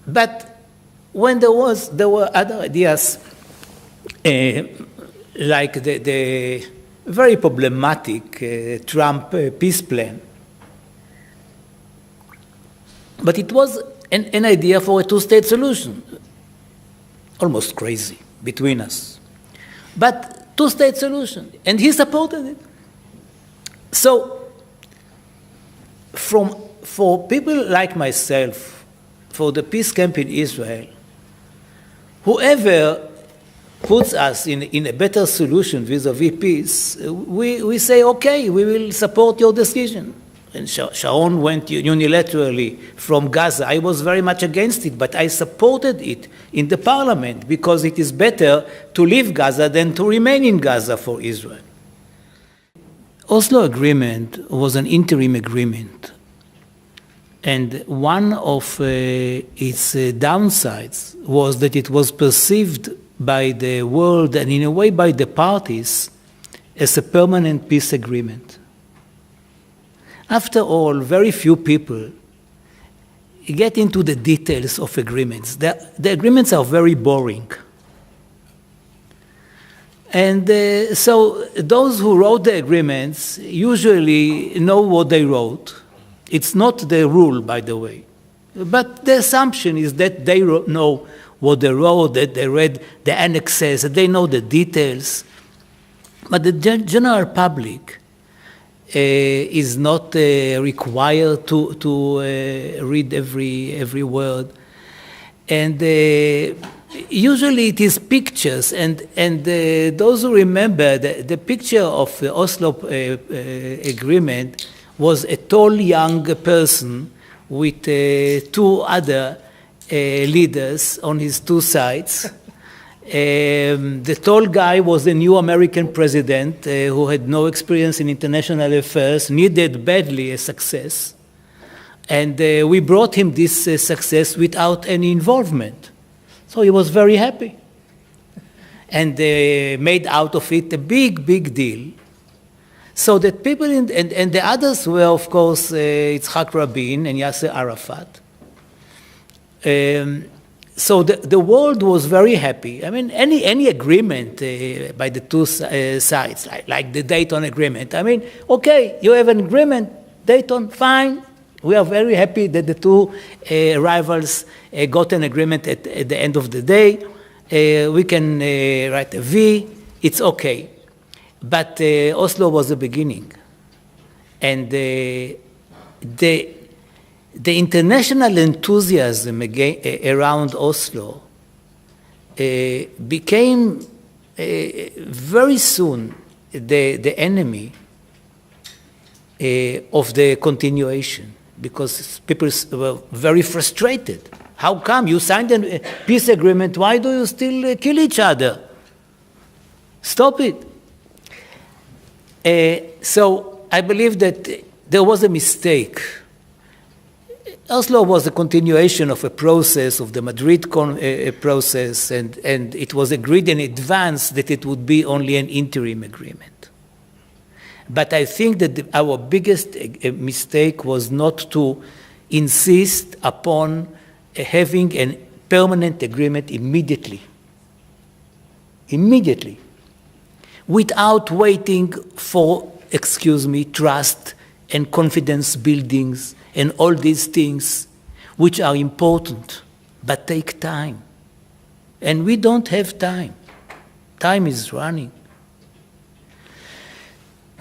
But when there were other ideas, like the very problematic Trump peace plan. But it was an idea for a two-state solution, almost crazy between us. But two-state solution, and he supported it. So, for people like myself, for the peace camp in Israel, whoever puts us in a better solution vis-a-vis peace, we say, okay, we will support your decision. And Sharon went unilaterally from Gaza. I was very much against it, but I supported it in the parliament because it is better to leave Gaza than to remain in Gaza for Israel. Oslo Agreement was an interim agreement. And one of its downsides was that it was perceived by the world and in a way by the parties as a permanent peace agreement. After all, very few people get into the details of agreements. The agreements are very boring. And so those who wrote the agreements usually know what they wrote. It's not the rule, by the way. But the assumption is that they know what they wrote, that they read the annexes, that they know the details. But the general public is not required to read every word. And usually it is pictures, and those who remember, the picture of the Oslo agreement was a tall young person with two other leaders on his two sides. The tall guy was a new American president who had no experience in international affairs, needed badly a success. And we brought him this success without any involvement. So he was very happy. And made out of it a big, big deal. So that people, and the others were, of course, Yitzhak Rabin and Yasser Arafat. So the world was very happy. I mean, any agreement by the two sides, like the Dayton Agreement. I mean, okay, you have an agreement, Dayton, fine. We are very happy that the two rivals got an agreement at the end of the day. We can write a V, it's okay. But Oslo was the beginning. And the international enthusiasm around Oslo became very soon the enemy of the continuation, because people were very frustrated. How come you signed a peace agreement? Why do you still kill each other? Stop it. So I believe that there was a mistake. Oslo was a continuation of a process, of the Madrid process, and it was agreed in advance that it would be only an interim agreement. But I think that our biggest mistake was not to insist upon having a permanent agreement immediately, without waiting for, trust and confidence buildings and all these things which are important but take time. And we don't have time. Time is running.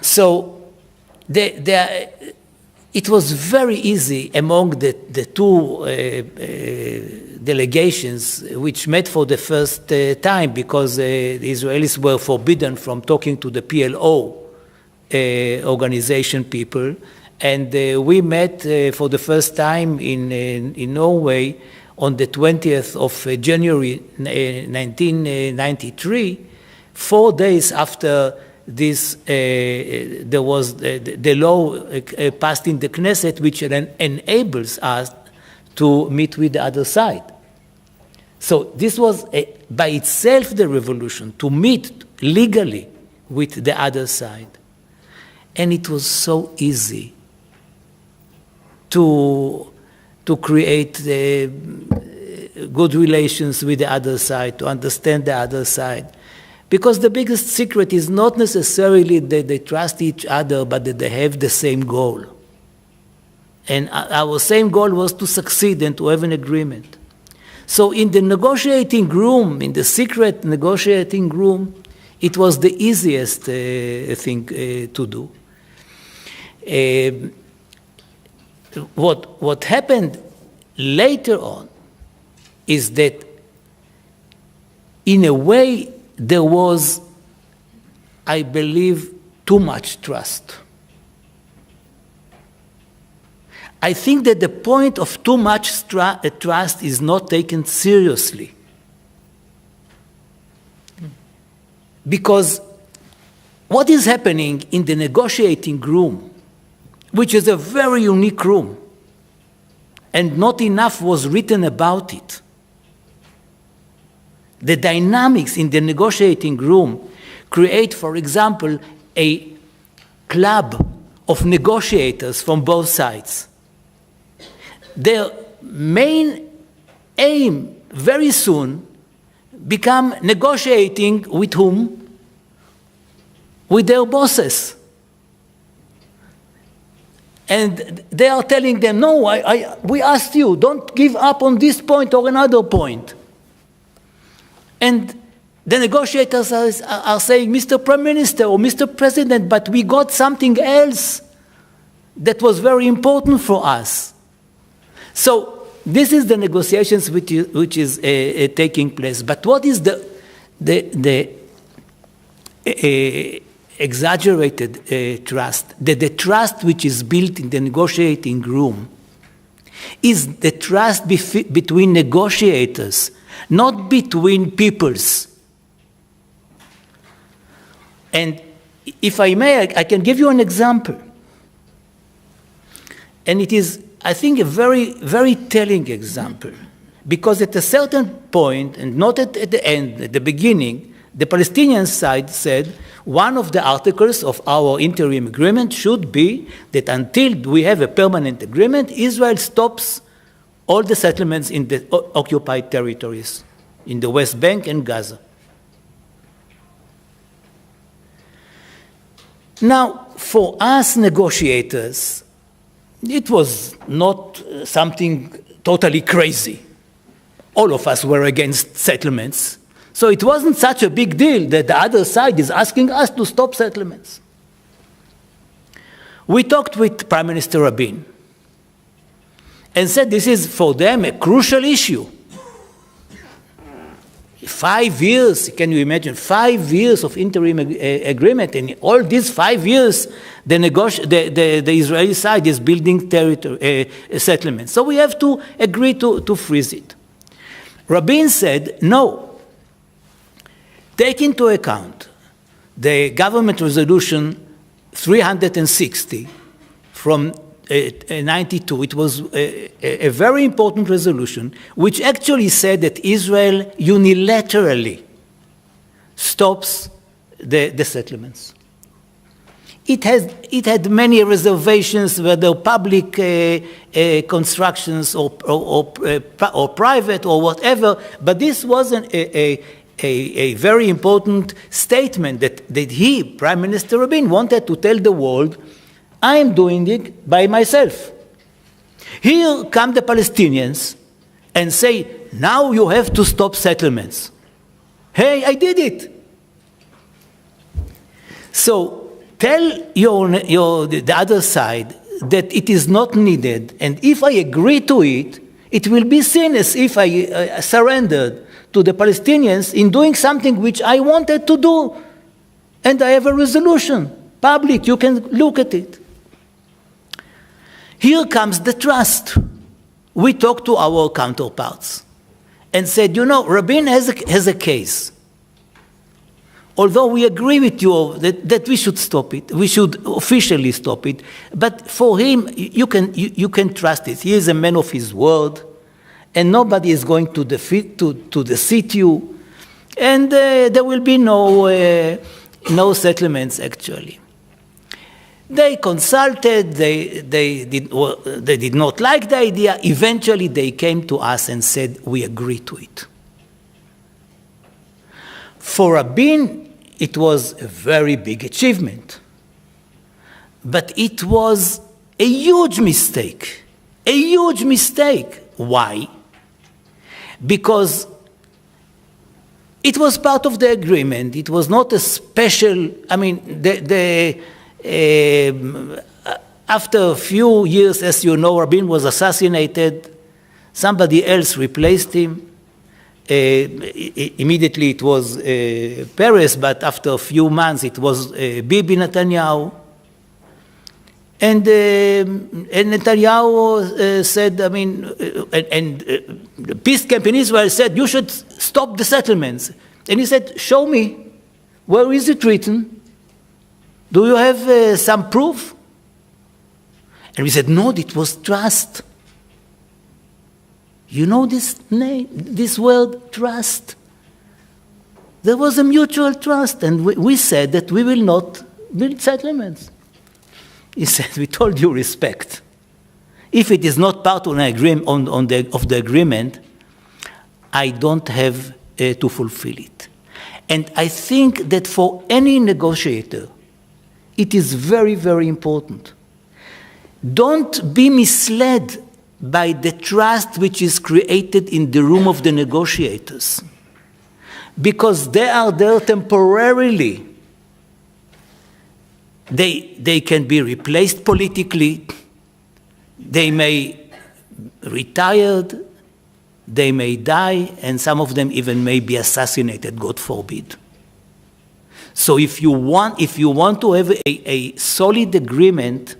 So it was very easy among the two delegations which met for the first time, because the Israelis were forbidden from talking to the PLO organization people. And we met for the first time in Norway on the 20th of January 1993, 4 days after this, there was the law passed in the Knesset, which enables us to meet with the other side. So this was by itself the revolution, to meet legally with the other side. And it was so easy to create good relations with the other side, to understand the other side. Because the biggest secret is not necessarily that they trust each other, but that they have the same goal. And our same goal was to succeed and to have an agreement. So in the negotiating room, in the secret negotiating room, it was the easiest thing to do. What happened later on is that, in a way, there was, I believe, too much trust. I think that the point of too much trust is not taken seriously. Because what is happening in the negotiating room, which is a very unique room, and not enough was written about it. The dynamics in the negotiating room create, for example, a club of negotiators from both sides. Their main aim very soon become negotiating with whom? With their bosses. And they are telling them, no, we asked you, don't give up on this point or another point. And the negotiators are saying, Mr. Prime Minister or Mr. President, but we got something else that was very important for us. So this is the negotiations which is taking place. But what is the exaggerated trust? The trust which is built in the negotiating room is the trust between negotiators, not between peoples. And if I may, I can give you an example. And it is, I think, a very, very telling example. Because at a certain point, and not at the end, at the beginning, the Palestinian side said, one of the articles of our interim agreement should be that until we have a permanent agreement, Israel stops all the settlements in the occupied territories, in the West Bank and Gaza. Now, for us negotiators, it was not something totally crazy. All of us were against settlements. So it wasn't such a big deal that the other side is asking us to stop settlements. We talked with Prime Minister Rabin and said this is for them a crucial issue. 5 years, can you imagine, 5 years of interim agreement, and all these 5 years the Israeli side is building settlements. So we have to agree to freeze it. Rabin said, no, take into account the government resolution 360 from 92. It was a very important resolution which actually said that Israel unilaterally stops the settlements. It had many reservations, whether public constructions or private or whatever, but this was a very important statement that he, Prime Minister Rabin, wanted to tell the world, I am doing it by myself. Here come the Palestinians and say, now you have to stop settlements. Hey, I did it. So tell the other side that it is not needed, and if I agree to it, it will be seen as if I surrendered to the Palestinians in doing something which I wanted to do. And I have a resolution, public, you can look at it. Here comes the trust. We talked to our counterparts and said, you know, Rabin has a case. Although we agree with you that we should stop it, we should officially stop it, but for him, you can trust it. He is a man of his word, and nobody is going to deceive you, and there will be no settlements, actually. They consulted, they did not like the idea. Eventually, they came to us and said, we agree to it. For Rabin, it was a very big achievement. But it was a huge mistake. A huge mistake. Why? Because it was part of the agreement. It was not a special, I mean, after a few years, as you know, Rabin was assassinated. Somebody else replaced him. Immediately it was Peres, but after a few months it was Bibi Netanyahu. And Netanyahu said, I mean, the peace camp in Israel said, you should stop the settlements. And he said, show me, where is it written? Do you have some proof? And we said, no, it was trust. You know this name, this word, trust. There was a mutual trust, and we said that we will not build settlements. He said, with all due respect, if it is not part of the agreement, I don't have to fulfill it. And I think that for any negotiator, it is very, very important. Don't be misled by the trust which is created in the room of the negotiators, because they are there temporarily. They can be replaced politically, they may retire, they may die, and some of them even may be assassinated, God forbid. So if you want to have a solid agreement,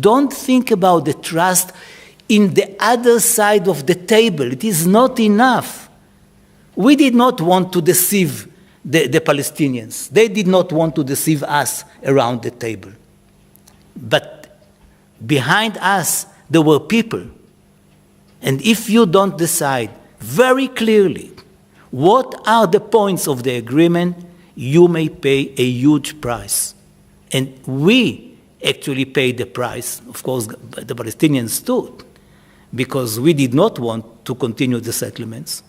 don't think about the trust in the other side of the table. It is not enough. We did not want to deceive the Palestinians. They did not want to deceive us around the table. But behind us, there were people. And if you don't decide very clearly what are the points of the agreement, you may pay a huge price. And we actually paid the price, of course, the Palestinians too, because we did not want to continue the settlements.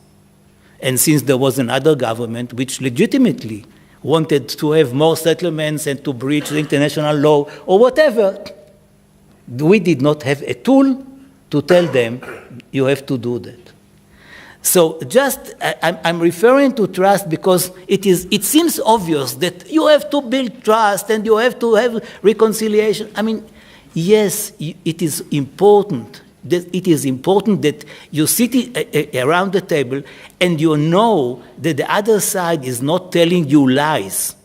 And since there was another government which legitimately wanted to have more settlements and to breach the international law or whatever, we did not have a tool to tell them, you have to do that. So I'm referring to trust because it seems obvious that you have to build trust and you have to have reconciliation. I mean, yes, it is important. It is important that you sit around the table and you know that the other side is not telling you lies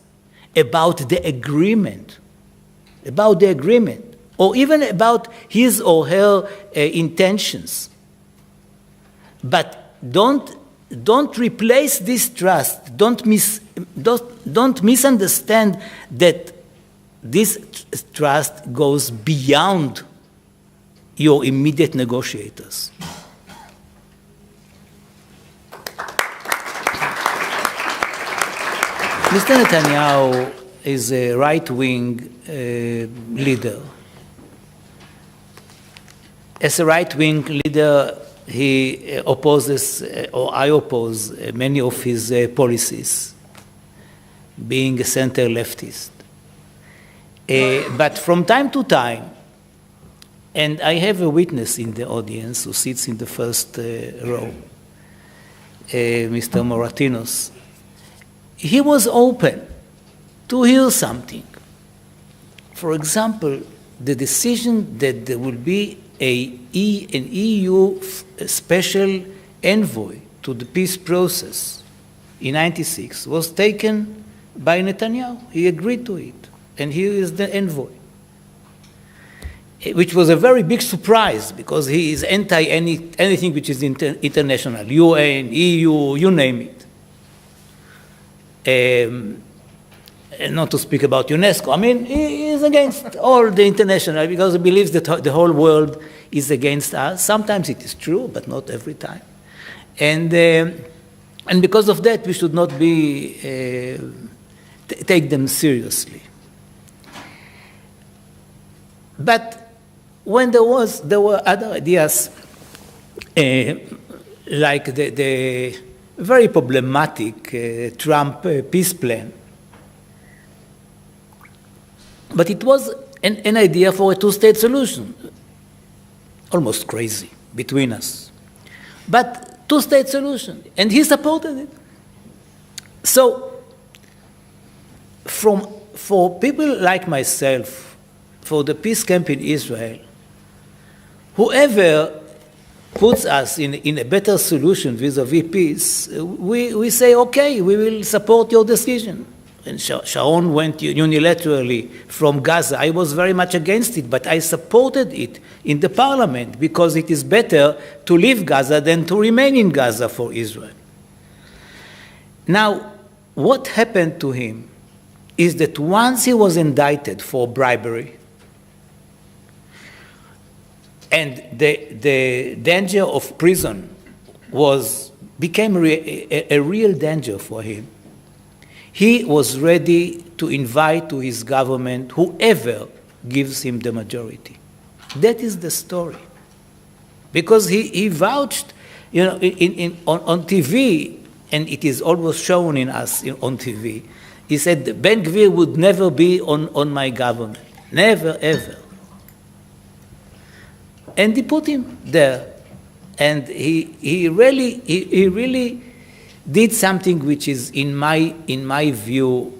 about the agreement, or even about his or her intentions. But don't replace this trust. Don't misunderstand that this trust goes beyond your immediate negotiators. Mr. Netanyahu is a right-wing leader. As a right-wing leader, he opposes, or I oppose, many of his policies, being a center-leftist. But from time to time, and I have a witness in the audience who sits in the first row, Mr. Moratinos. He was open to hear something. For example, the decision that there will be an EU special envoy to the peace process in '96 was taken by Netanyahu. He agreed to it, and here is the envoy, which was a very big surprise because he is anti anything which is international, UN, EU, you name it. And not to speak about UNESCO. I mean, he is against all the international because he believes that the whole world is against us. Sometimes it is true, but not every time. And because of that, we should not take them seriously. But when there were other ideas, like the very problematic Trump peace plan. But it was an idea for a two-state solution, almost crazy between us. But two-state solution, and he supported it. So, for people like myself, for the peace camp in Israel, whoever puts us in a better solution vis-a-vis peace, we say, okay, we will support your decision. And Sharon went unilaterally from Gaza. I was very much against it, but I supported it in the parliament because it is better to leave Gaza than to remain in Gaza for Israel. Now, what happened to him is that once he was indicted for bribery, and the danger of prison became a real danger for him, he was ready to invite to his government whoever gives him the majority. That is the story. Because he vouched, on TV, and it is always shown in us on TV, he said, Ben Gvir would never be on my government. Never, ever. And he put him there. And he really did something which is, in my view,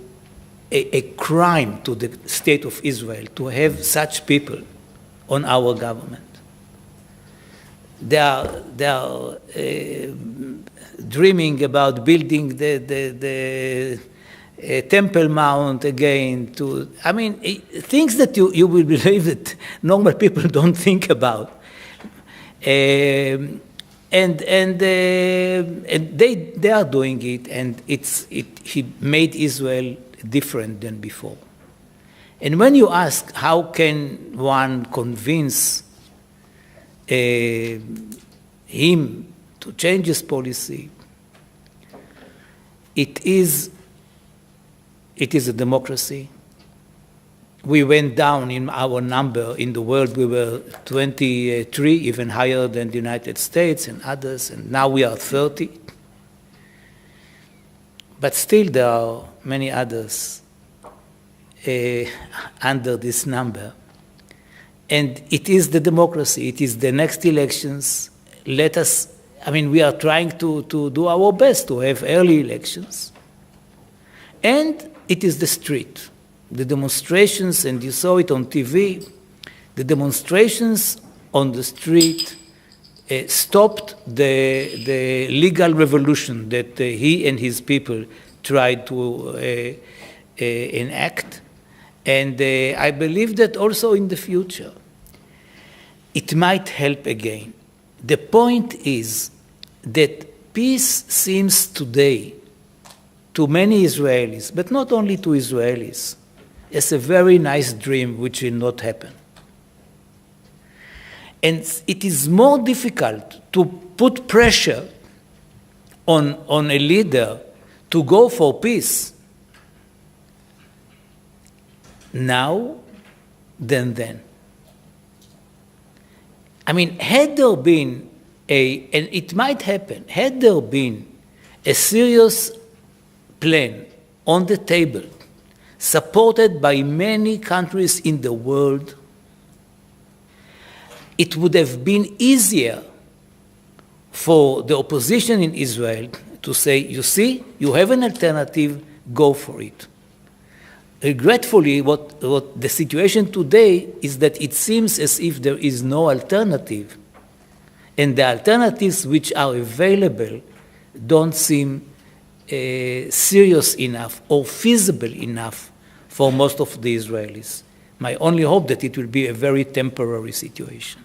a crime to the state of Israel, to have such people on our government. They are dreaming about building the Temple Mount again. Things that you will believe that normal people don't think about. And they are doing it, and he made Israel different than before. And when you ask how can one convince him to change his policy, it is a democracy. We went down in our number in the world. We were 23, even higher than the United States and others, and now we are 30. But still there are many others under this number. And it is the democracy. It is the next elections. We are trying to do our best to have early elections. And it is the street. The demonstrations, and you saw it on TV, the demonstrations on the street stopped the legal revolution that he and his people tried to enact. And I believe that also in the future, it might help again. The point is that peace seems today to many Israelis, but not only to Israelis, as a very nice dream which will not happen. And it is more difficult to put pressure on a leader to go for peace now than then. Had there been and it might happen, had there been a serious plan on the table supported by many countries in the world, it would have been easier for the opposition in Israel to say, you see, you have an alternative, go for it. Regretfully, what the situation today is that it seems as if there is no alternative, and the alternatives which are available don't seem serious enough or feasible enough for most of the Israelis. My only hope that it will be a very temporary situation.